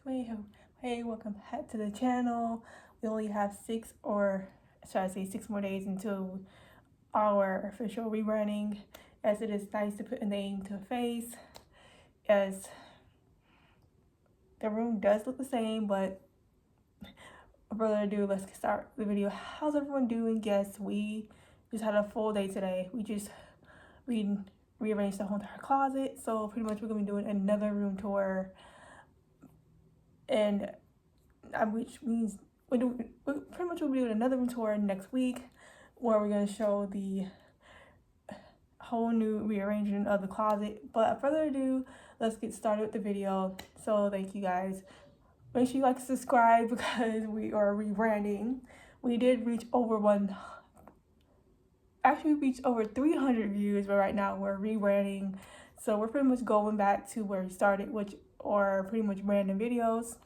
Hey, welcome back to the channel. We only have 6 more days until our official rebranding, as it is nice to put a name to a face, as the room does look the same, but without further ado, let's start the video. How's everyone doing? Yes, we just had a full day today. We rearranged the whole entire closet, so pretty much we're gonna be doing another room tour, and which means we'll be doing another room tour next week, where we're going to show the whole new rearrangement of the closet. But without further ado, let's get started with the video. So thank you guys. Make sure you like, subscribe, because we are rebranding. We did reach over we reached over 300 views, but right now we're rebranding. So we're pretty much going back to where we started, which are pretty much random videos.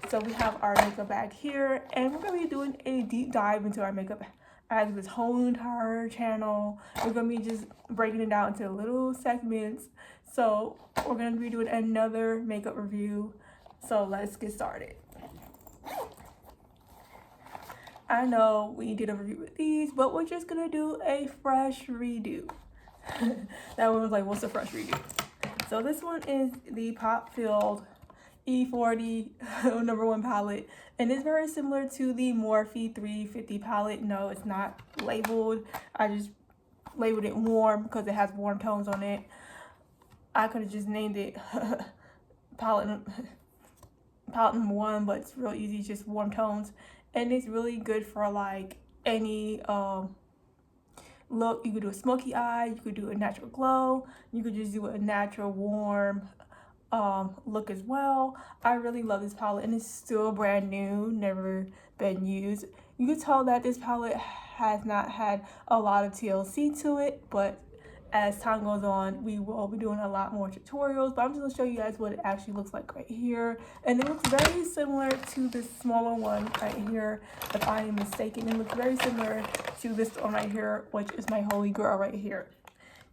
So we have our makeup bag here, and we're going to be doing a deep dive into our makeup as this whole entire channel. We're going to be just breaking it down into little segments. So we're going to be doing another makeup review. So let's get started. I know we did a review with these, but we're just going to do a fresh redo. That one was like, what's a fresh redo? So this one is the Pop Filled E40 #1 palette, and it's very similar to the Morphe 350 palette. No, it's not labeled. I just labeled it warm because it has warm tones on it. I could have just named it palette #1, but it's real easy. It's just warm tones, and it's really good for like any look. You could do a smoky eye, you could do a natural glow, you could just do a natural warm look as well. I really love this palette, and it's still brand new, never been used. You can tell that this palette has not had a lot of TLC to it, but as time goes on, we will be doing a lot more tutorials. But I'm just gonna show you guys what it actually looks like right here, and it looks very similar to this smaller one right here, if I am mistaken. It looks very similar to this one right here, which is my holy grail right here.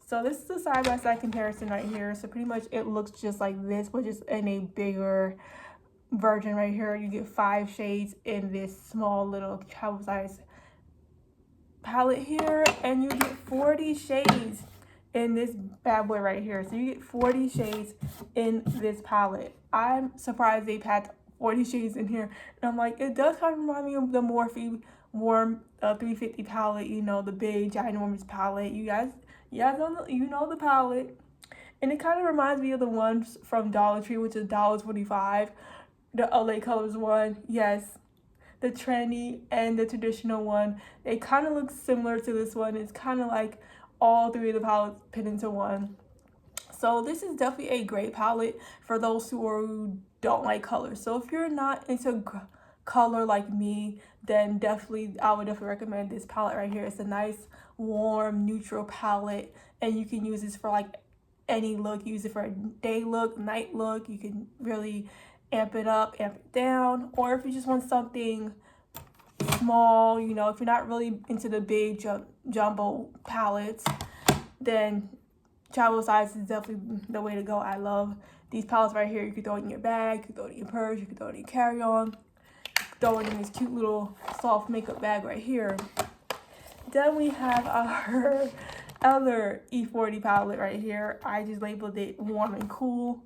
So this is a side-by-side comparison right here. So pretty much it looks just like this, but just in a bigger version right here. You get 5 shades in this small little travel size palette here, and you get 40 shades in this bad boy right here. So you get 40 shades in this palette. I'm surprised they've had 40 shades in here, and I'm like, it does kind of remind me of the Morphe Warm 350 palette, you know, the big ginormous palette. You guys know the palette, and it kind of reminds me of the ones from Dollar Tree, which is $1.25, the LA Colors one. Yes, the trendy and the traditional one, they kind of look similar to this one. It's kind of like all three of the palettes put into one. So this is definitely a great palette for those who don't like color. So if you're not into color like me, then I would definitely recommend this palette right here. It's a nice warm neutral palette, and you can use this for like any look. Use it for a day look, night look. You can really amp it up, amp it down, or if you just want something small, you know, if you're not really into the big jumbo palettes, then travel size is definitely the way to go. I love these palettes right here. You can throw it in your bag, you can throw it in your purse, you can throw it in your carry-on, throw it in this cute little soft makeup bag right here. Then we have our other E40 palette right here. I just labeled it warm and cool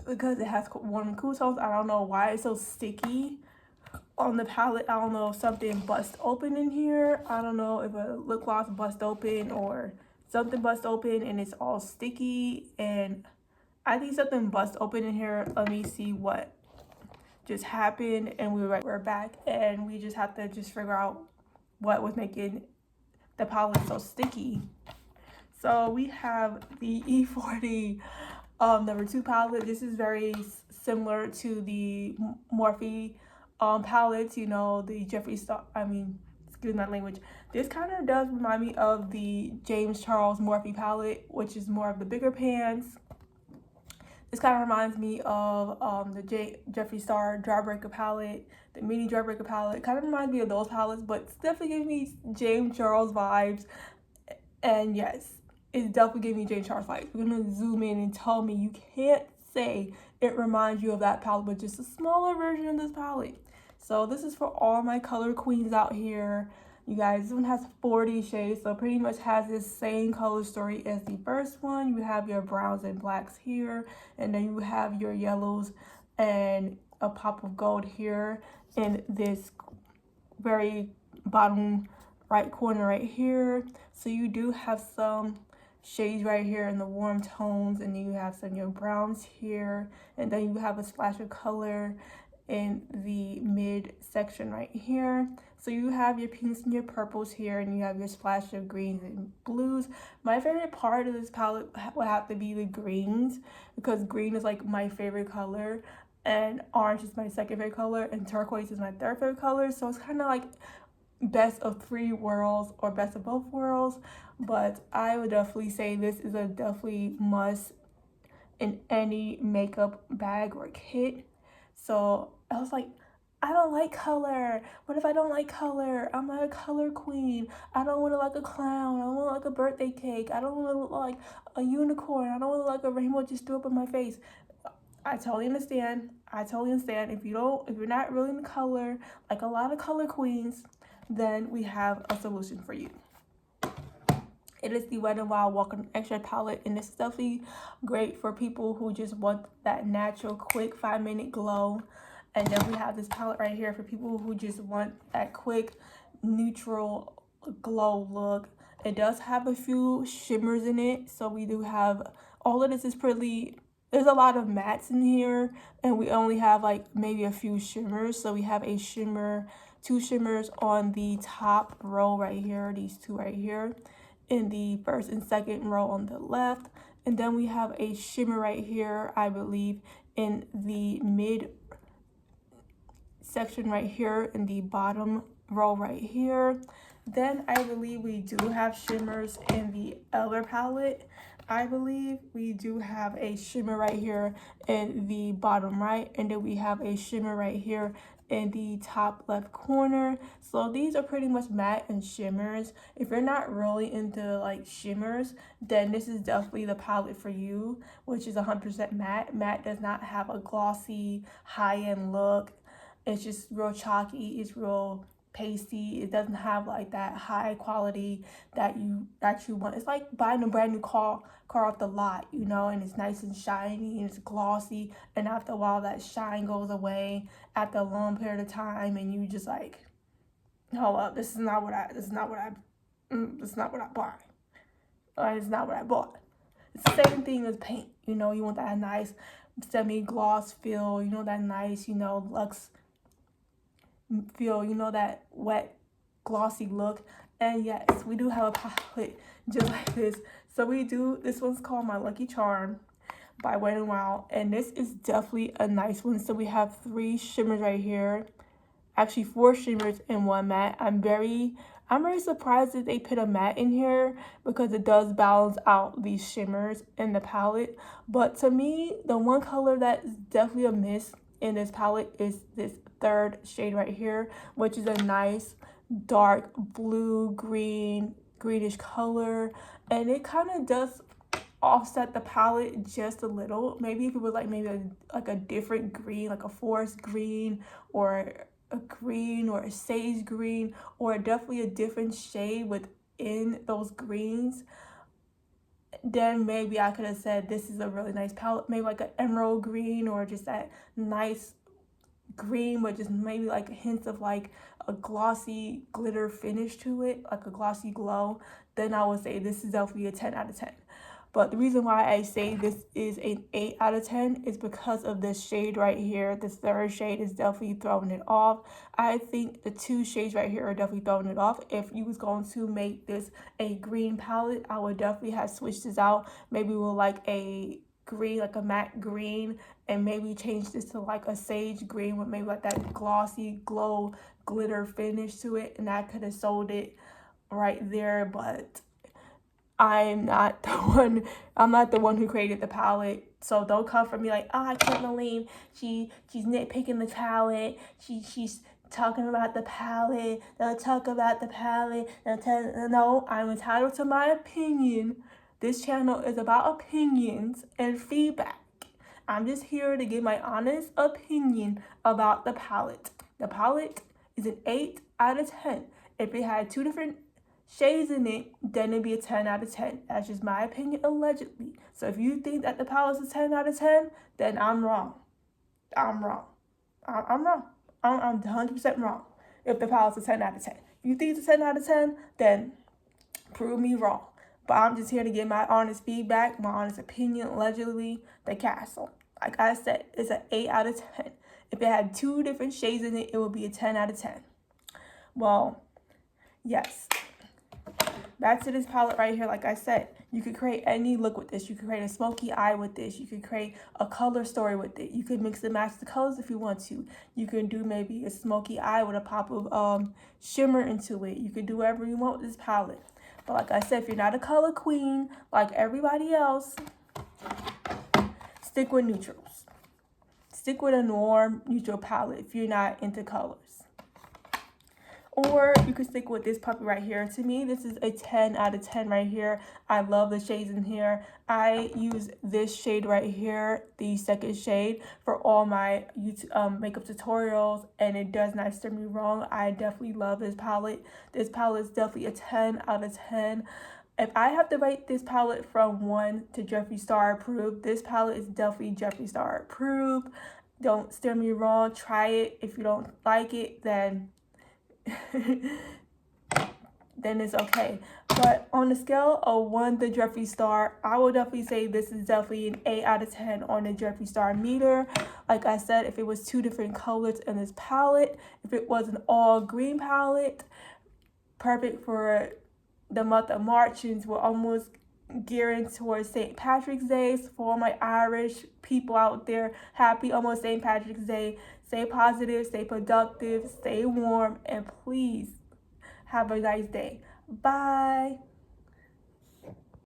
because it has warm and cool tones. I don't know why it's so sticky on the palette. I don't know if something bust open in here. I don't know if a lip gloss bust open or something bust open and it's all sticky, and I think something bust open in here. Let me see what just happened, and we're back, and we just have to figure out what was making the palette so sticky. So we have the E40 #2 palette. This is very similar to the Morphe palettes, you know, the Jeffree Star, excuse my language. This kind of does remind me of the James Charles Morphe palette, which is more of the bigger pans. This kind of reminds me of the Jeffree Star Jawbreaker palette, the mini Jawbreaker palette. It kind of reminds me of those palettes, but it's definitely giving me James Charles vibes. And yes, it's definitely giving me James Charles vibes. We're gonna zoom in and tell me you can't say it reminds you of that palette, but just a smaller version of this palette. So this is for all my color queens out here. You guys, this one has 40 shades, so pretty much has this same color story as the first one. You have your browns and blacks here, and then you have your yellows and a pop of gold here in this very bottom right corner right here. So you do have some shades right here in the warm tones, and then you have some of your browns here, and then you have a splash of color in the mid section right here. So you have your pinks and your purples here, and you have your splash of greens and blues. My favorite part of this palette would have to be the greens, because green is like my favorite color, and orange is my second favorite color, and turquoise is my third favorite color. So it's kind of like best of three worlds or best of both worlds. But I would definitely say this is a definitely must in any makeup bag or kit. So I was like, I don't like color. What if I don't like color? I'm not a color queen. I don't want to look like a clown. I don't want to look like a birthday cake. I don't want to look like a unicorn. I don't want to look like a rainbow just threw up in my face. I totally understand. If you're not really in color, like a lot of color queens, then we have a solution for you. It is the Wet n Wild Walk On Extra palette, and it's definitely great for people who just want that natural, quick 5-minute glow. And then we have this palette right here for people who just want that quick, neutral glow look. It does have a few shimmers in it, so we do have, all of this is pretty, there's a lot of mattes in here, and we only have like maybe a few shimmers. So we have a shimmer, 2 shimmers on the top row right here, these 2 right here, in the first and second row on the left. And then we have a shimmer right here, I believe, in the mid section right here in the bottom row right here. Then I believe we do have shimmers in the other palette. I believe we do have a shimmer right here in the bottom right, and then we have a shimmer right here in the top left corner. So these are pretty much matte and shimmers. If you're not really into like shimmers, then this is definitely the palette for you, which is 100% matte. Matte does not have a glossy high-end look. It's just real chalky. It's real pasty. It doesn't have like that high quality that you want. It's like buying a brand new car off the lot, you know, and it's nice and shiny and it's glossy, and after a while that shine goes away after a long period of time, and you just like, hold up, this is not what I bought. It's not what I bought. It's the same thing as paint, you know. You want that nice semi-gloss feel, you know, that nice, you know, luxe feel, you know, that wet glossy look. And yes, we do have a palette just like this. So this one's called My Lucky Charm by Wet n Wild, and this is definitely a nice one. So we have 3 shimmers right here, actually 4 shimmers and 1 matte. I'm very surprised that they put a matte in here, because it does balance out these shimmers in the palette. But to me, the one color that is definitely a miss in this palette is this 3rd shade right here, which is a nice dark blue greenish color, and it kind of does offset the palette just a little. Maybe if it was like maybe a different green, like a forest green or a green or a sage green, or definitely a different shade within those greens, then maybe I could have said this is a really nice palette. Maybe like an emerald green, or just that nice green with just maybe like hints of like a glossy glitter finish to it, like a glossy glow. Then I would say this is definitely a 10 out of 10. But the reason why I say this is an 8 out of 10 is because of this shade right here. This 3rd shade is definitely throwing it off. I think the 2 shades right here are definitely throwing it off. If you was going to make this a green palette, I would definitely have switched this out. Maybe with like a green, like a matte green, and maybe change this to like a sage green with maybe like that glossy glow glitter finish to it, and I could have sold it right there. But I'm not the one who created the palette, so don't come for me like, oh, I can't believe she's nitpicking the palette. She's talking about the palette. They'll talk about the palette. No, I'm entitled to my opinion. This channel is about opinions and feedback. I'm just here to give my honest opinion about the palette. The palette is an 8 out of 10. If it had 2 different shades in it, then it'd be a 10 out of 10. That's just my opinion, allegedly. So if you think that the palette's a 10 out of 10, then I'm wrong. I'm wrong. I'm wrong. I'm 100% wrong if the palette's a 10 out of 10. If you think it's a 10 out of 10, then prove me wrong. But I'm just here to give my honest feedback, my honest opinion, allegedly. The castle, like I said, it's an 8 out of 10. If it had 2 different shades in it, it would be a 10 out of 10. Well, yes. Back to this palette right here, like I said, you could create any look with this. You could create a smoky eye with this. You could create a color story with it. You could mix and match the colors if you want to. You can do maybe a smoky eye with a pop of shimmer into it. You could do whatever you want with this palette. But like I said, if you're not a color queen like everybody else, stick with neutrals. Stick with a warm neutral palette if you're not into colors. Or you could stick with this puppy right here. To me, this is a 10 out of 10 right here. I love the shades in here. I use this shade right here, the second shade, for all my YouTube makeup tutorials, and it does not steer me wrong. I definitely love this palette. This palette is definitely a 10 out of 10. If I have to rate this palette from 1 to Jeffree Star approved, this palette is definitely Jeffree Star approved. Don't steer me wrong. Try it. If you don't like it, then then it's okay. But on the scale of 1 to Jeffree Star, I will definitely say this is definitely an 8 out of 10 on the Jeffree Star meter. Like I said, if it was 2 different colors in this palette, if it was an all green palette, perfect for the month of March, since we're almost gearing towards St. Patrick's Day. So for all my Irish people out there, happy almost St. Patrick's Day. Stay positive, stay productive, stay warm, and please have a nice day. Bye.